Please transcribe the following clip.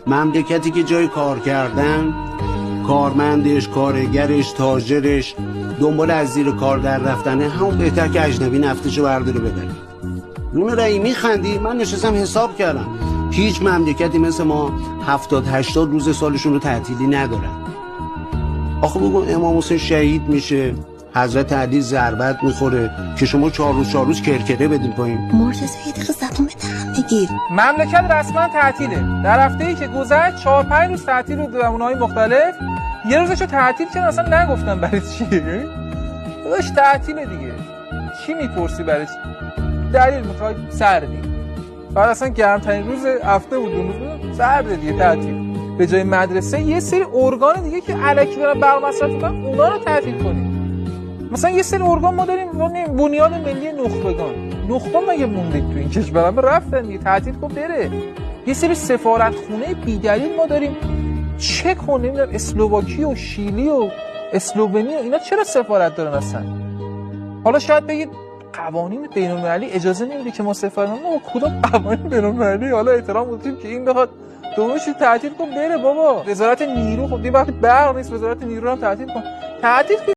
مملکتی که جای کار کردن، کارمندش، کارگرش، تاجرش دنبال از زیر کار در رفتنه، همون بهتر که اجنبی نفتشو برداره ببره. نون رایی میخندی؟ من نشستم حساب کردم، هیچ مملکتی مثل ما 70-80 روز سالشون رو تعطیلی ندارن. آخه بگو امام حسین شهید میشه، حضرت علی ضربت میخوره که شما 4 روز کرکره بدین پایین. مرتضی یه دقیقه زبون به دهن بگیر. مملکت رسما تعطیله. در هفته‌ای که گذشت 4-5 روز تعطیل بود در اونهای مختلف. یه روزشو تعطیل کردن، اصلا نگفتن برای چیه. داداش تعطیله دیگه. چی میپرسی برای چی؟ دلیل میخوای؟ سردی. بعد اصلا گرمترین روز هفته بود، اون روز سرده دیگه تعطیل. به جای مدرسه یه سری ارگان دیگه که الکی دارن برق مصرف میکنن اونا رو تعطیل کنیم. مثلا یه سری ارگان ما داریم، بنیاد ملی نخبگان. نخبه مگه مونده تو این کشور؟ هم رفتن دیگه، تعطیل کن بره. یه سری سفارتخونه بی‌دلیل ما داریم. چه کنیم؟ نمیدونم اسلوواکی و شیلی و اسلوونی و اینا چرا سفارت دارن اصلا؟ حالا شاید بگید قوانین بین‌المللی اجازه نمیده که ما سفارت کنیم. کدوم قوانین بین‌المللی؟ حالا احترام گذاشتیم که این بخواد دومش تعطیل کن بره بابا. وزارت نیرو، خب این وقت برق نیست، وزارت نیرو هم تعطیل کن. تعطیل